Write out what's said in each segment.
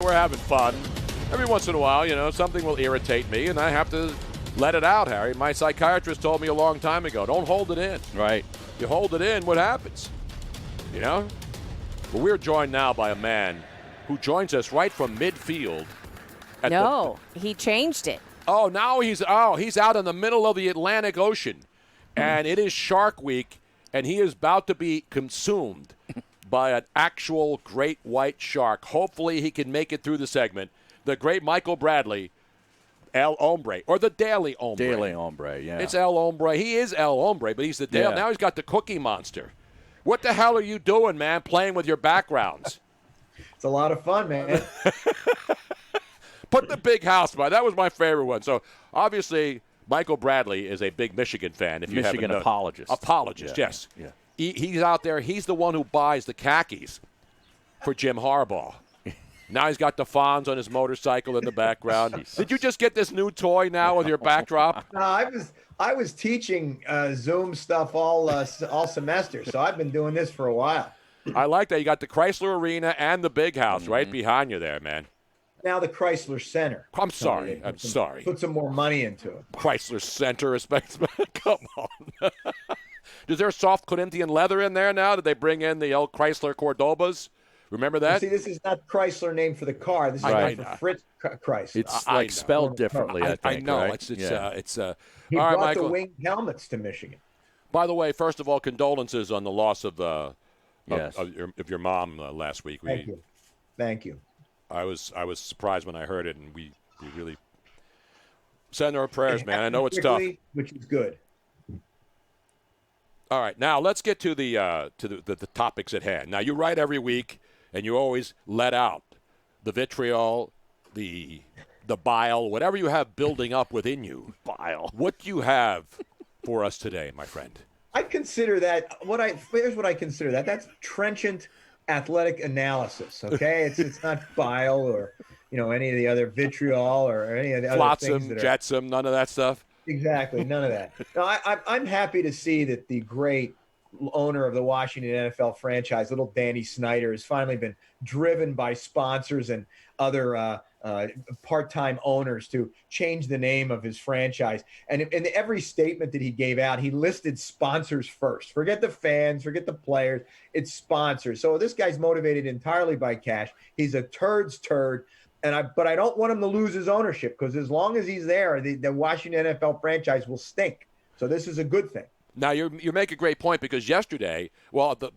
We're having fun. Every once in a while, something will irritate me, and I have to let it out, Harry. My psychiatrist told me a long time ago, don't hold it in. Right. You hold it in, what happens? But we're joined now by a man who joins us right from midfield. He changed it. Oh, now he's out in the middle of the Atlantic Ocean, and it is Shark Week, and he is about to be consumed by an actual great white shark. Hopefully he can make it through the segment. The great Michael Bradley, El Hombre, or the Daily Hombre. Daily Hombre, yeah. It's El Hombre. He is El Hombre, but he's the Daily. Yeah. Now he's got the Cookie Monster. What the hell are you doing, man, playing with your backgrounds? It's a lot of fun, man. Put the big house by. That was my favorite one. So, obviously, Michael Bradley is a big Michigan fan. If you Michigan haven't apologist. Apologist, yes. Yeah. He's out there. He's the one who buys the khakis for Jim Harbaugh. Now he's got the Fonz on his motorcycle in the background. Did you just get this new toy now with your backdrop? No, I was teaching Zoom stuff all semester, so I've been doing this for a while. I like that. You got the Chrysler Arena and the big house right behind you there, man. Now the Chrysler Center. I'm sorry. Put some more money into it. Chrysler Center, respect. Come on. Is there soft Corinthian leather in there now? Did they bring in the old Chrysler Cordobas? Remember that? See, this is not Chrysler name for the car. This is name for Fritz Chrysler. It's like spelled differently, I think. I know. Right? It's He all brought right, Michael. the winged helmets to Michigan. By the way, first of all, condolences on the loss of Yes. of your mom last week. Thank you. I was surprised when I heard it, and we really send our prayers, man. I know it's tough. Which is good. All right, now let's get to the topics at hand. Now you write every week, and you always let out the vitriol, the bile, whatever you have building up within you. Bile. What do you have for us today, my friend? I consider that here's what I consider that. That's trenchant athletic analysis. Okay, it's not bile or any of the other vitriol or any of the other things. Flotsam, jetsam, none of that stuff. Exactly, none of that. No, I'm happy to see that the great owner of the Washington NFL franchise, little Danny Snyder, has finally been driven by sponsors and other part-time owners to change the name of his franchise. And in every statement that he gave out, he listed sponsors first. Forget the fans, forget the players. It's sponsors. So this guy's motivated entirely by cash. He's a turd's turd. But I don't want him to lose his ownership, because as long as he's there, the Washington NFL franchise will stink. So this is a good thing. Now, you make a great point, because yesterday, the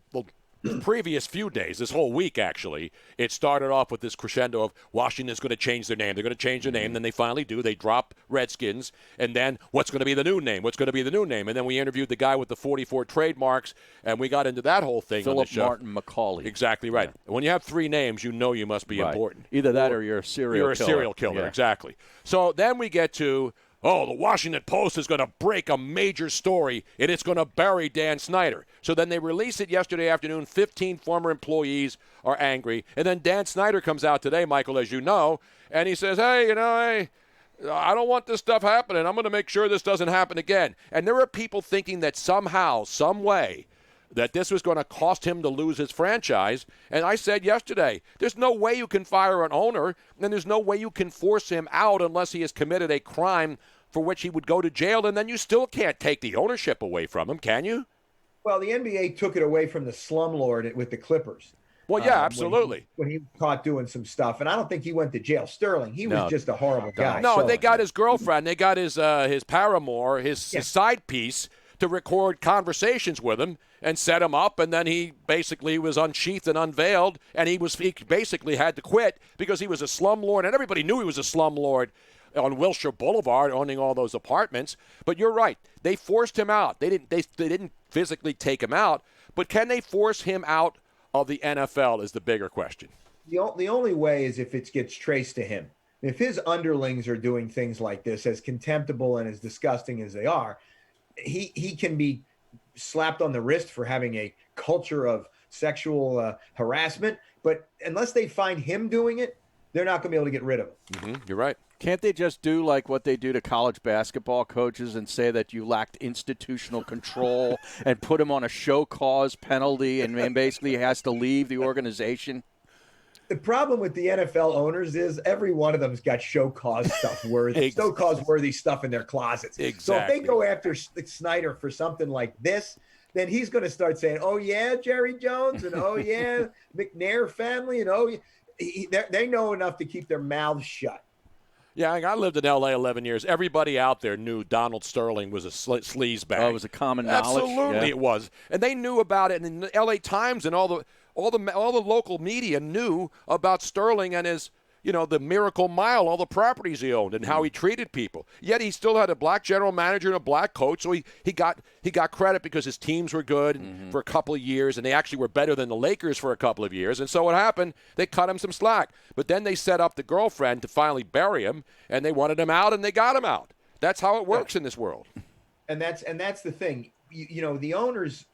previous few days, this whole week actually, it started off with this crescendo of Washington's going to change their name. They're going to change their name. Then they finally do. They drop Redskins. And then what's going to be the new name? What's going to be the new name? And then we interviewed the guy with the 44 trademarks, and we got into that whole thing on the show. Philip Martin McCauley. Exactly right. Yeah. When you have three names, you know be important. Either that or you're a serial killer. Serial killer, yeah. Exactly. So then we get to, the Washington Post is going to break a major story, and it's going to bury Dan Snyder. So then they release it yesterday afternoon. 15 former employees are angry. And then Dan Snyder comes out today, Michael, as you know, and he says, hey, I don't want this stuff happening. I'm going to make sure this doesn't happen again. And there are people thinking that somehow, some way, that this was going to cost him to lose his franchise. And I said yesterday, there's no way you can fire an owner, and there's no way you can force him out unless he has committed a crime for which he would go to jail, and then you still can't take the ownership away from him, can you? Well, the NBA took it away from the slumlord with the Clippers. Well, yeah, absolutely. When he was caught doing some stuff, and I don't think he went to jail. Sterling, he was just a horrible guy. No, they got his girlfriend, they got his paramour, his side piece, to record conversations with him and set him up, and then he basically was unsheathed and unveiled, and he basically had to quit because he was a slumlord, and everybody knew he was a slumlord on Wilshire Boulevard, owning all those apartments. But you're right; they forced him out. They didn't physically take him out, but can they force him out of the NFL? Is the bigger question. The only way is if it gets traced to him. If his underlings are doing things like this, as contemptible and as disgusting as they are, he can be slapped on the wrist for having a culture of sexual harassment. But unless they find him doing it, they're not going to be able to get rid of him. Mm-hmm. You're right. Can't they just do like what they do to college basketball coaches and say that you lacked institutional control and put him on a show cause penalty and basically has to leave the organization? The problem with the NFL owners is every one of them's got show cause stuff worthy, show cause worthy stuff in their closets. Exactly. So if they go after Snyder for something like this, then he's going to start saying, "Oh yeah, Jerry Jones," and "Oh yeah, McNair family," and "Oh, they know enough to keep their mouths shut." Yeah, I lived in L.A. 11 years. Everybody out there knew Donald Sterling was a sleazebag. Oh, it was a common knowledge. Absolutely, it was, and they knew about it. And the L.A. Times and all the local media knew about Sterling and his, the Miracle Mile, all the properties he owned, and how he treated people. Yet he still had a black general manager and a black coach, so he got credit because his teams were good for a couple of years, and they actually were better than the Lakers for a couple of years. And so what happened? They cut him some slack. But then they set up the girlfriend to finally bury him, and they wanted him out, and they got him out. That's how it works in this world. And that's the thing. The owners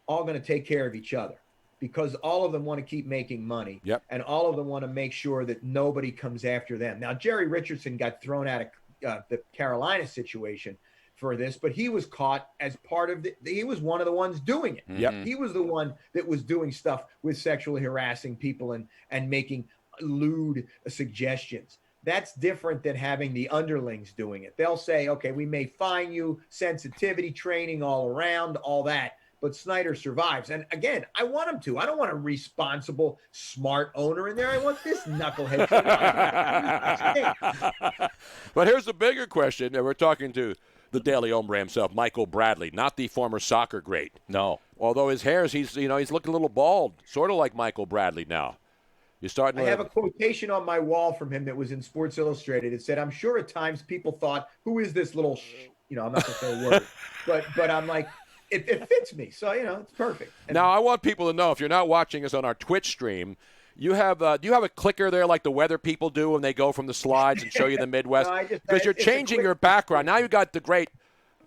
all going to take care of each other, because all of them want to keep making money. Yep. And all of them want to make sure that nobody comes after them. Now, Jerry Richardson got thrown out of the Carolina situation for this, but he was caught as part of he was one of the ones doing it. Yep. He was the one that was doing stuff with sexually harassing people and making lewd suggestions. That's different than having the underlings doing it. They'll say, okay, we may fine you, sensitivity training all around, all that. But Snyder survives. And again, I want him to. I don't want a responsible, smart owner in there. I want this knucklehead. But here's the bigger question, and we're talking to the Daily Hombre himself, Michael Bradley, not the former soccer great. No. Although his hair, he's looking a little bald, sort of like Michael Bradley now. You're starting I have a quotation on my wall from him that was in Sports Illustrated. It said, "I'm sure at times people thought, who is this little, I'm not going to say a word, but I'm like, it fits me. So, it's perfect." And now, I want people to know, if you're not watching us on our Twitch stream, do you have a clicker there like the weather people do when they go from the slides and show you the Midwest? Because you're changing your background. Now you got the great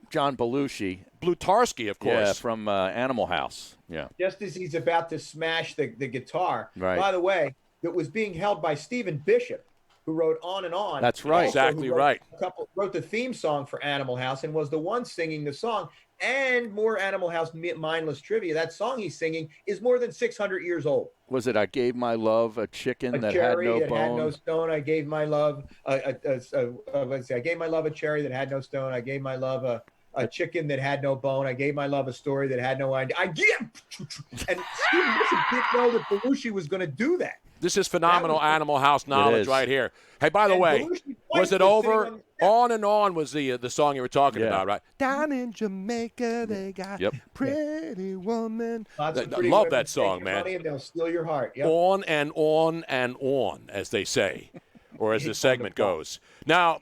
John Belushi. Blutarski, of course. Yeah, from Animal House. Yeah. just as he's about to smash the guitar, Right. by the way, that was being held by Stephen Bishop, who wrote On and On. That's right. Also, Exactly who wrote right. Wrote the theme song for Animal House and was the one singing the song. And more Animal House mindless trivia. That song he's singing is more than 600 years old. Was it I Gave My Love a Chicken A that cherry had no that bone? had no stone. I gave my love. Let's see. I gave my love a cherry that had no stone. I gave my love a chicken that had no bone. I gave my love a story that had no idea. And Stephen Bishop didn't know that Belushi was going to do that. This is phenomenal Animal House knowledge is. right here. Hey, by the And way, Belushi's was wife it was over? sitting on On and On was the song you were talking Yeah. about, right? Down in Jamaica, they got Yep. pretty woman. Lots of I pretty love women that take song, your man. money and they'll steal your heart. Yep. On and on and on, as they say, or as the segment goes. Now,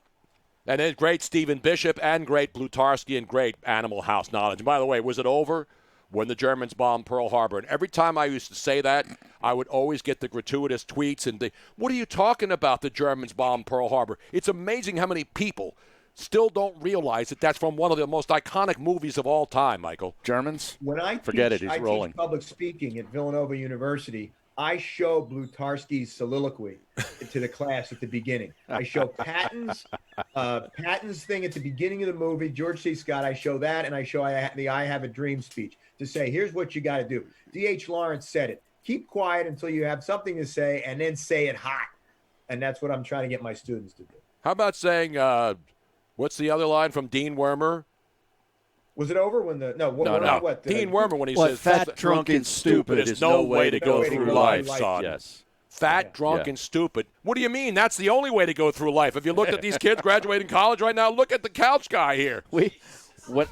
and then great Stephen Bishop and great Blutarski and great Animal House knowledge. And by the way, was it over when the Germans bombed Pearl Harbor? And every time I used to say that, I would always get the gratuitous tweets and what are you talking about, the Germans bombed Pearl Harbor? It's amazing how many people still don't realize that that's from one of the most iconic movies of all time, Michael. Germans? When I Forget teach, it, he's I rolling. teach public speaking at Villanova University, I show Blutarski's soliloquy to the class at the beginning. I show Patton's thing at the beginning of the movie, George C. Scott. I show that, and I show the I Have a Dream speech to say, here's what you got to do. D.H. Lawrence said it. Keep quiet until you have something to say, and then say it hot. And that's what I'm trying to get my students to do. How about saying, what's the other line from Dean Wormer? Was it over when No. What, Dean Wormer when he What, says, fat, "That's drunk, and stupid is is no no way to go through life, son." Yes. Fat, drunk, Yeah. and stupid. What do you mean? That's the only way to go through life. If you looked at these kids graduating college right now, look at the couch guy here. What?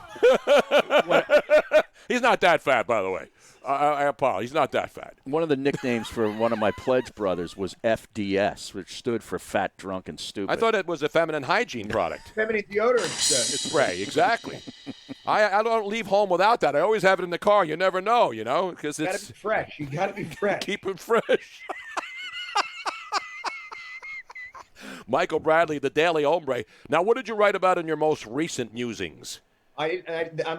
He's not that fat, by the way. I apologize. He's not that fat. One of the nicknames for one of my pledge brothers was FDS, which stood for fat, drunk, and stupid. I thought it was a feminine hygiene product. feminine deodorant Spray, exactly. I don't leave home without that. I always have it in the car. You never know, because You got it's to be fresh. You got to be fresh. keep it fresh. Michael Bradley, the Daily Hombre. Now, what did you write about in your most recent musings? He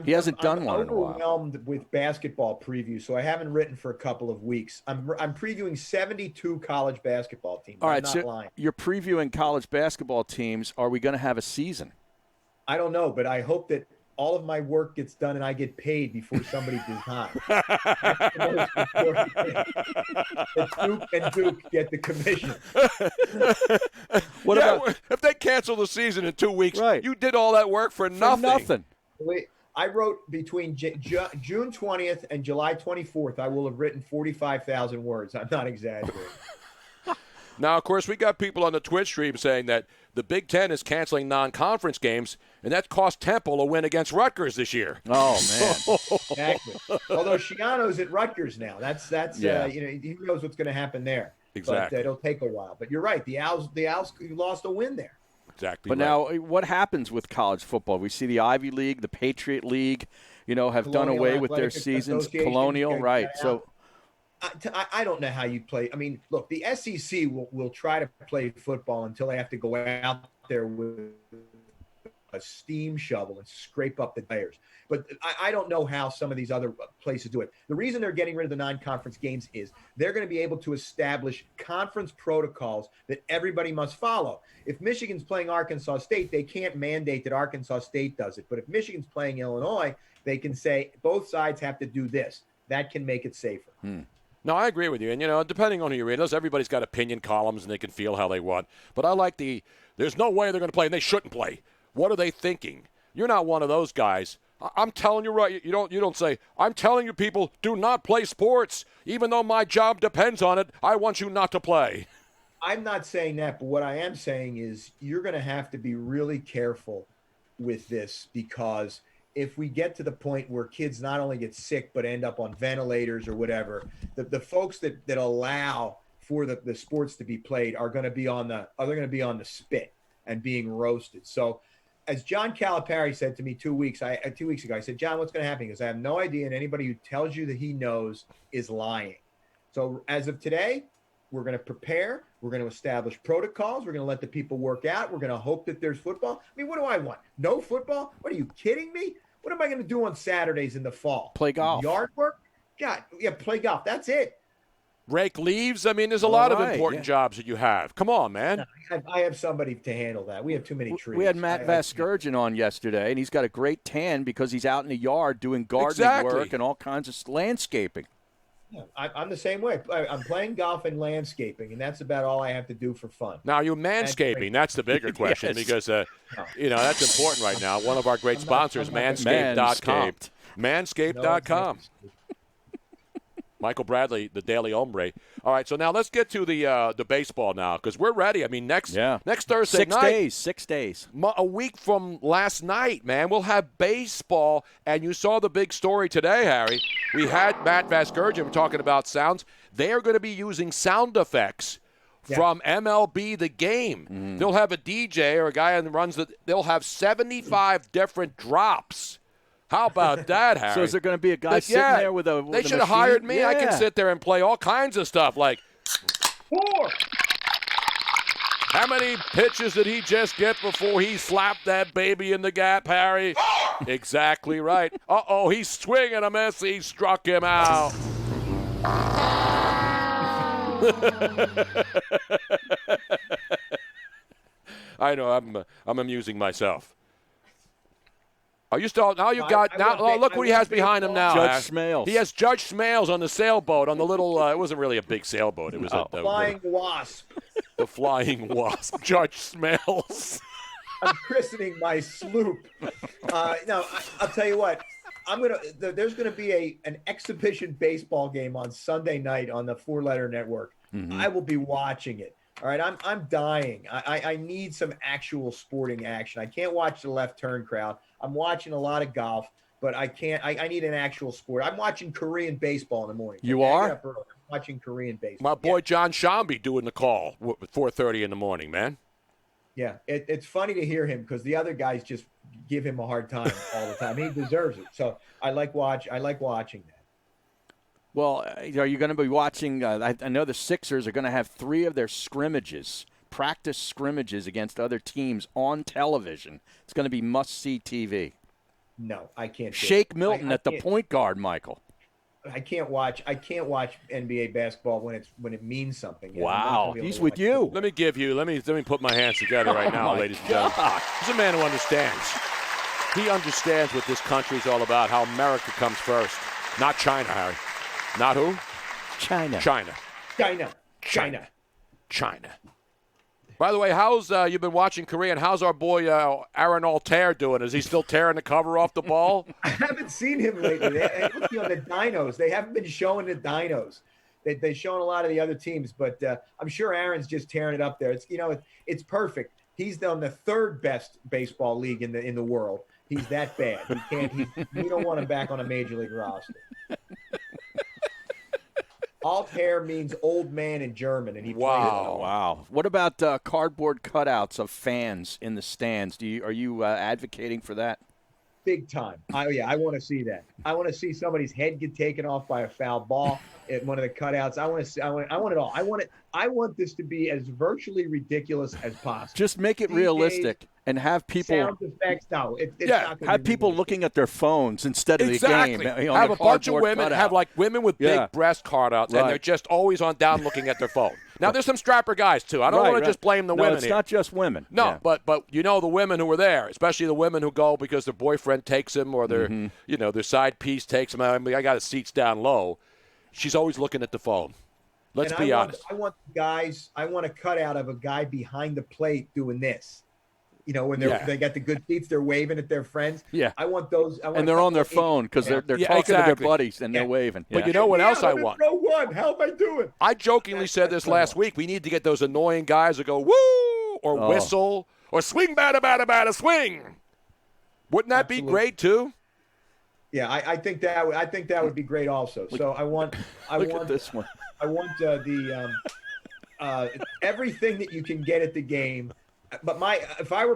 hasn't done one in a while. I'm overwhelmed with basketball previews, so I haven't written for a couple of weeks. I'm previewing 72 college basketball teams. All right, I'm not so lying. you're previewing college basketball teams. Are we going to have a season? I don't know, but I hope that all of my work gets done and I get paid before somebody does not. That's the most important thing. That Duke and Duke get the commission. What about if they cancel the season in 2 weeks? Right. You did all that work for nothing. nothing? I wrote between June 20th and July 24th, I will have written 45,000 words. I'm not exaggerating. Now, of course, we got people on the Twitch stream saying that the Big Ten is canceling non-conference games, and that cost Temple a win against Rutgers this year. Oh man. Exactly. Although Schiano's at Rutgers now, that's Yeah. he knows what's going to happen there. Exactly. But it'll take a while. But you're right. The Owls lost a win there. Exactly. But right. now, what happens with college football? We see the Ivy League, the Patriot League, have done Colonial away with their Athletic seasons. Association, Colonial, got right? out. So I don't know how you play. I mean, look, the SEC will try to play football until they have to go out there with a steam shovel and scrape up the players. But I don't know how some of these other places do it. The reason they're getting rid of the non-conference games is they're going to be able to establish conference protocols that everybody must follow. If Michigan's playing Arkansas State, they can't mandate that Arkansas State does it. But if Michigan's playing Illinois, they can say both sides have to do this. That can make it safer. No, I agree with you. And, depending on who you read, everybody's got opinion columns and they can feel how they want. But I like there's no way they're going to play and they shouldn't play. What are they thinking? You're not one of those guys. I'm telling you right. You don't say, I'm telling you people, do not play sports. Even though my job depends on it, I want you not to play. I'm not saying that, but what I am saying is you're going to have to be really careful with this because if we get to the point where kids not only get sick but end up on ventilators or whatever, the folks that allow for the sports to be played are going to be on the spit and being roasted. So as John Calipari said to me 2 weeks ago, I said, John, what's going to happen? Because I have no idea, and anybody who tells you that he knows is lying. So as of today, we're going to prepare. We're going to establish protocols. We're going to let the people work out. We're going to hope that there's football. I mean, what do I want? No football? What are you kidding me? What am I going to do on Saturdays in the fall? Play golf. Yard work? God, yeah, play golf. That's it. Rake leaves. I mean, there's a lot of important yeah. jobs that you have. Come on, man. I have somebody to handle that. We have too many trees. we had Matt Vasgersian on yesterday, and he's got a great tan because he's out in the yard doing gardening Exactly. work and all kinds of landscaping. Yeah, I'm the same way. I'm playing golf and landscaping, and that's about all I have to do for fun. Now, you manscaping, that's the bigger question Yes. because, that's important right now. One of our great sponsors, Manscaped.com. Manscaped.com. Michael Bradley, the Daily Hombre. All right, so now let's get to the baseball now because we're ready. I mean, next Thursday night. 6 days. A week from last night, man, we'll have baseball. And you saw the big story today, Harry. We had Matt Vasgersian talking about sounds. They are going to be using sound effects from MLB The Game. They'll have a DJ or a guy that runs they'll have 75 different drops. How about that, Harry? So is there going to be a guy sitting there with a They should have hired me. Yeah. I can sit there and play all kinds of stuff like 4. how many pitches did he just get before he slapped that baby in the gap, Harry? Exactly right. Uh-oh, he's swinging a miss. He struck him out. I know. I'm amusing myself. Are you still now? You got now. Look what he has behind him now. Judge Smales. He has Judge Smales on the sailboat on the little. It wasn't really a big sailboat. It was a Flying wasp. the Flying Wasp. Judge Smales. I'm christening my sloop. No, I'll tell you what. There's gonna be an exhibition baseball game on Sunday night on the 4-letter network. I will be watching it. All right, I'm dying. I need some actual sporting action. I can't watch the left turn crowd. I'm watching a lot of golf, but I can't. I need an actual sport. I'm watching Korean baseball in the morning. You are? I'm watching Korean baseball. My boy John Shambi doing the call at 4:30 in the morning, man. Yeah, it's funny to hear him because the other guys just give him a hard time all the time. He deserves it. So I like watching that. Well, are you going to be watching? I know the Sixers are going to have 3 of their practice scrimmages against other teams on television. It's going to be must-see TV. No, I can't. Shake Milton at the point guard, Michael. I can't watch NBA basketball when it means something. Wow, he's with you. Let me put my hands together right now, ladies and gentlemen. He's a man who understands. He understands what this country's all about, how America comes first. Not China, Harry. Not who? China. China. China. By the way, how's you've been watching Korean? How's our boy Aaron Altair doing? Is he still tearing the cover off the ball? I haven't seen him lately. They look on the dynos. They haven't been showing the dynos. They've shown a lot of the other teams, but I'm sure Aaron's just tearing it up there. It's perfect. He's on the third best baseball league in the world. He's that bad. We don't want him back on a major league roster. Altair means old man in German, and he plays it. Wow. What about cardboard cutouts of fans in the stands? Are you advocating for that? Big time. I want to see that. I want to see somebody's head get taken off by a foul ball at one of the cutouts. I want it all. I want this to be as virtually ridiculous as possible. Just make it realistic and have people sound effects. No, it's not gonna have be people ridiculous. looking at their phones instead of the game. Have a bunch of women, have like women with big breast cutouts, and they're just always on down looking at their phone. Now, there's some strapper guys, too. I don't want to just blame the women it's here. not just women. No, but the women who were there, especially the women who go because their boyfriend takes them or their their side piece takes them. I mean, I got the seats down low. She's always looking at the phone. Let's be honest. I want a cutout of a guy behind the plate doing this. When they got the good seats, they're waving at their friends. Yeah. I want those. And they're on their phone because they're talking to their buddies and they're waving. But you know what else I I'm in want? row one. How am I doing? I jokingly said this last week. We need to get those annoying guys who go woo or whistle or swing bada swing. Wouldn't that be great too? Yeah, I think that would be great also. So I want at this one. I want everything that you can get at the game. But if I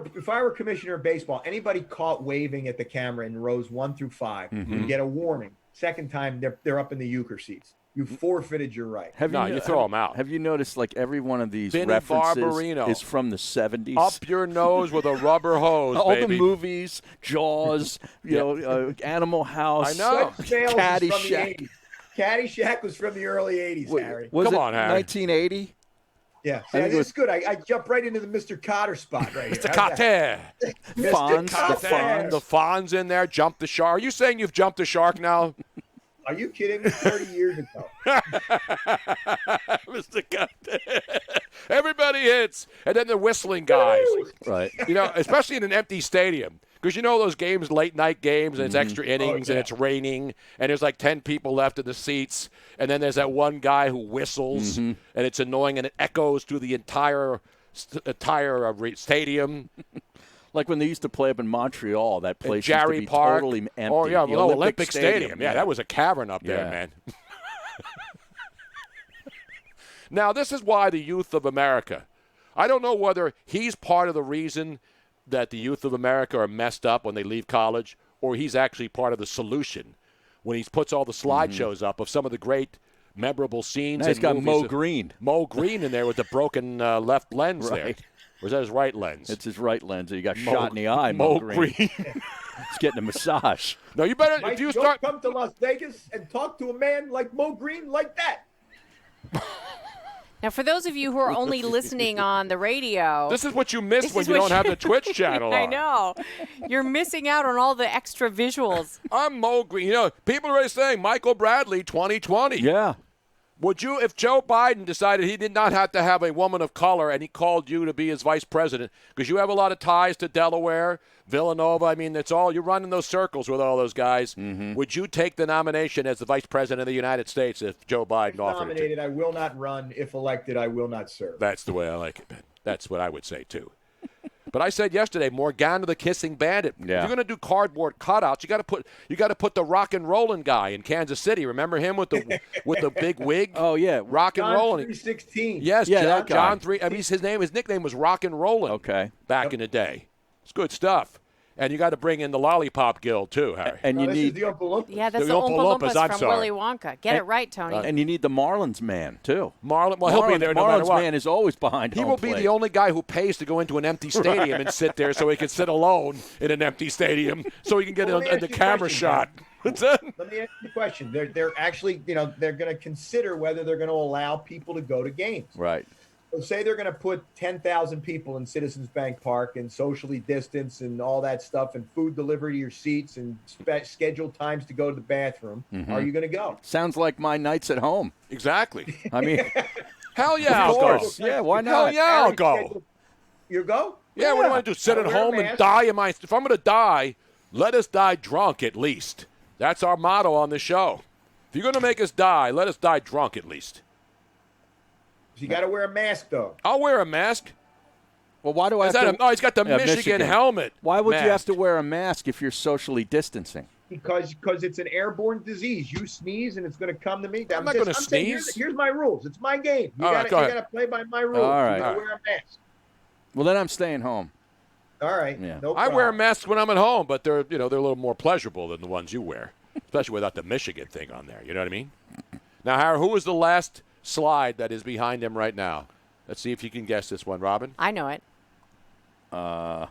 were commissioner of baseball, anybody caught waving at the camera in rows 1 through 5 would get a warning. Second time they're up in the euchre seats. You forfeited your right. You throw them out. Have you noticed like every one of these Vinny references Barbarino. is from the 70s? Up your nose with a rubber hose, all baby. the movies, Jaws, Animal House, I know. Caddyshack. Caddyshack was from the early 80s, Harry. Was Come it on, Harry. 1980? Yeah, I think this is good. I jumped right into the Mr. Cotter spot right here. Mr. Cotter. Fonz, the Fonz. The Fonz in there, jumped the shark. Are you saying you've jumped the shark now? Are you kidding me? 30 years ago. Mr. Cotter. Everybody hits. And then the whistling guys. Right. Especially in an empty stadium. Because those games, late night games, and it's extra innings, and it's raining, and there's like 10 people left in the seats, and then there's that one guy who whistles, and it's annoying, and it echoes through the entire stadium. Like when they used to play up in Montreal, that place used Jerry to be Park. totally empty. Oh, yeah, the Olympic Stadium. Yeah, that was a cavern up there, man. Now, this is why the youth of America, I don't know whether he's part of the reason that the youth of America are messed up when they leave college, or he's actually part of the solution when he puts all the slideshows up of some of the great memorable scenes. Now he's got Mo Green. Mo Green in there with the broken left lens there. Or is that his right lens? It's his right lens. He got shot in the eye, Mo Green. He's getting a massage. No, you better, Mike, if you don't start. come to Las Vegas and talk to a man like Mo Green like that. Now, for those of you who are only listening on the radio, This is what you miss when you don't have the Twitch channel on. I know. You're missing out on all the extra visuals. I'm Mo Green. People are already saying Michael Bradley 2020. Yeah. Would you, if Joe Biden decided he did not have to have a woman of color and he called you to be his vice president, because you have a lot of ties to Delaware, Villanova, I mean, you're running those circles with all those guys. Would you take the nomination as the vice president of the United States if Joe Biden offered Nominated, it? I will not run. If elected, I will not serve. That's the way I like it, Ben. That's what I would say, too. But I said yesterday, Morgana the Kissing Bandit. Yeah. If you're going to do cardboard cutouts, you got to put the rock and rolling guy in Kansas City. Remember him with the big wig? Oh yeah, rock and John rolling. 316. Yes, Yeah, John, that guy. John 3. I mean, his nickname was Rock and Rollin'. Okay. Back in the day, it's good stuff. And you got to bring in the Lollipop Guild too, Harry. And No, you this is need the Oompa Loompa. Yeah, that's The the Oompa Oompa Loompas, Loompas I'm from sorry. Willy Wonka. Get it right, Tony. and you need the Marlins man too. Marlon, well, he'll be there no matter Marlins what. man is always behind. He home will be plate. the only guy who pays to go into an empty stadium and sit there so he can sit alone in an empty stadium so he can get Well, let me the ask you a camera question, shot. What's that? Let me ask you a question. They're actually, they're going to consider whether they're going to allow people to go to games. Right. So say they're going to put 10,000 people in Citizens Bank Park and socially distance and all that stuff and food delivery to your seats and scheduled times to go to the bathroom. Are you going to go? Sounds like my nights at home. Exactly. I mean, Hell yeah, I'll go. yeah, why Hell not? yeah, I'll go. You go? Yeah, what do I want to do? Sit at I'll wear a home and mask. die? If I'm going to die, let us die drunk at least. That's our motto on the show. If you're going to make us die, let us die drunk at least. You got to wear a mask, though. I'll wear a mask. Well, why do I Is have that to? he's got the Yeah, Michigan helmet. Why would you have mask. to wear a mask if you're socially distancing? Because it's an airborne disease. You sneeze and it's going to come to me. I'm not gonna saying, sneeze. Here's my rules. It's my game. You All right, go got ahead. to play by my rules. All right. You got All to right. wear a mask. Well, then I'm staying home. All right. Yeah. No I problem. wear masks when I'm at home, but they're a little more pleasurable than the ones you wear, especially without the Michigan thing on there. You know what I mean? Now, Harry, who was the last slide that is behind him right now? Let's see if you can guess this one, Robin. I know it. I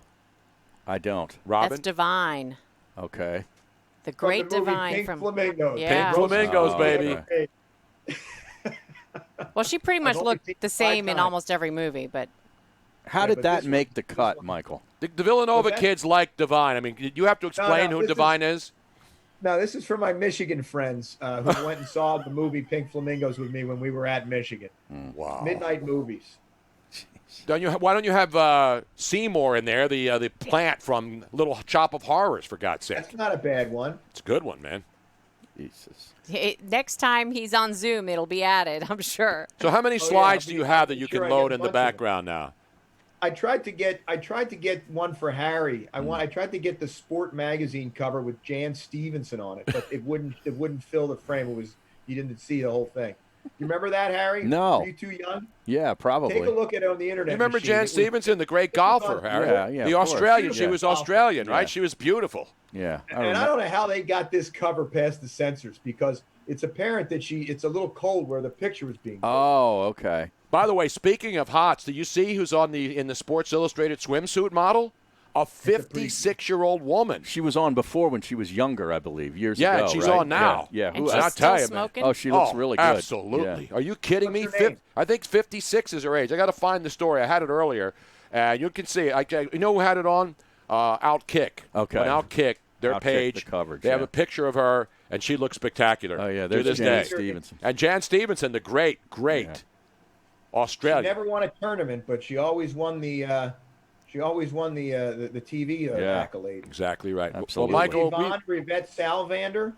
don't. Robin. That's Divine. Okay. The From great the movie Divine Pink from. Flamingos. Yeah. Pink Flamingos, Oh, baby. okay. Well, she pretty much only looked seen the it 5 same in times. almost every movie, but How Yeah, did but that this one- make the this cut, one- Michael? The Villanova What's that? kids like Divine. I mean, you have to explain who this Divine is. No, this is for my Michigan friends who went and saw the movie Pink Flamingos with me when we were at Michigan. Wow. Midnight movies. Why don't you have Seymour in there, the plant from Little Shop of Horrors, for God's sake? That's not a bad one. It's a good one, man. Jesus. next time he's on Zoom, it'll be added, I'm sure. So how many Oh, yeah, slides I'll do you be- have that I'm you sure can I get load a in the bunch of them. background now? I tried to get one for Harry. I tried to get the Sport magazine cover with Jan Stevenson on it, but it wouldn't fill the frame. You didn't see the whole thing. You remember that, Harry? No. Are you too young? Yeah, probably. Take a look at it on the internet. You remember machine. Jan It was- Stevenson, the great it was golfer, on- Harry? Yeah, The of course. Australian. She Yeah. was Australian, right? Yeah. She was beautiful. Yeah. And I don't know how they got this cover past the censors because it's apparent that it's a little cold where the picture was being. Oh, okay. By the way, speaking of hots, do you see who's in the Sports Illustrated swimsuit model? A 56-year-old woman. She was on before when she was younger, I believe, years Yeah, ago. and she's right? on now. Yeah. And Who she's I'll else? still tell you, man. smoking? Oh, she looks really good. Absolutely. Yeah. Are you kidding me? What's her name? I think 56 is her age. I got to find the story. I had it earlier. You can see it. You know who had it on? Outkick. Okay. On Outkick, their Outkick, page, the coverage, they have yeah. a picture of her, and she looks spectacular. Oh, yeah. to There's this Jan day. Stevenson. And Jan Stevenson, the great Yeah. She Australian. never won a tournament, but she always won the the TV Yeah. accolade. Exactly right. Absolutely. Well, Michael, Yvonne Rivette Salvander.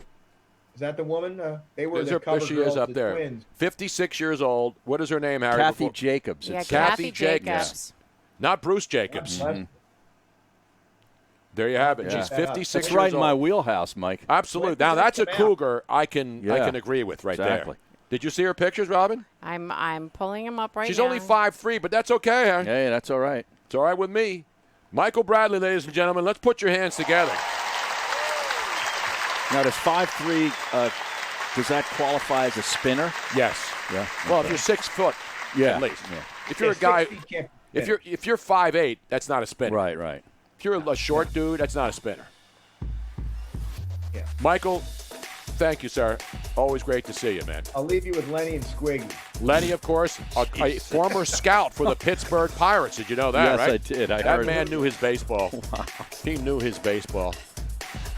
Is that the woman? They were the cover she girls, is up the there. twins. 56 years old. What is her name, Harry? Kathy before- Jacobs. Yeah, It's Kathy Kathy Jacobs. Jacobs. Not Bruce Jacobs. What? There you have it. Yeah. She's 56 That's years right in old. my wheelhouse, Mike. Absolutely. When Now did that's a that come out? cougar I can Yeah. agree with right Exactly. there. Did you see her pictures, Robin? I'm pulling him up right She's now. only 5'3", but that's okay. Huh? Hey, that's all right. It's all right with me. Michael Bradley, ladies and gentlemen, let's put your hands together. Now, does 5'3", does that qualify as a spinner? Yes. Yeah. Well, if you're 6 foot, Yeah. at least. Yeah. If you're a Yeah, guy, 6 feet can't be if you're 5'8", that's not a spinner. Right, right. If you're a short dude, that's not a spinner. Yeah. Michael, thank you, sir. Always great to see you, man. I'll leave you with Lenny and Squiggy. Lenny, of course, a former scout for the Pittsburgh Pirates. Did you know that, Yes, right? I did. I that heard man it. knew his baseball. He knew his baseball.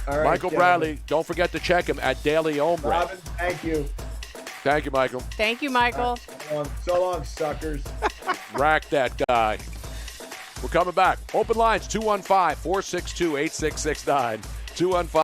All right, Michael gentlemen. Bradley, don't forget to check him at Daily Ombre. Robin, thank you. Thank you, Michael. Thank you, Michael. So long, suckers. Rack that guy. We're coming back. Open lines, 215-462-8669. 215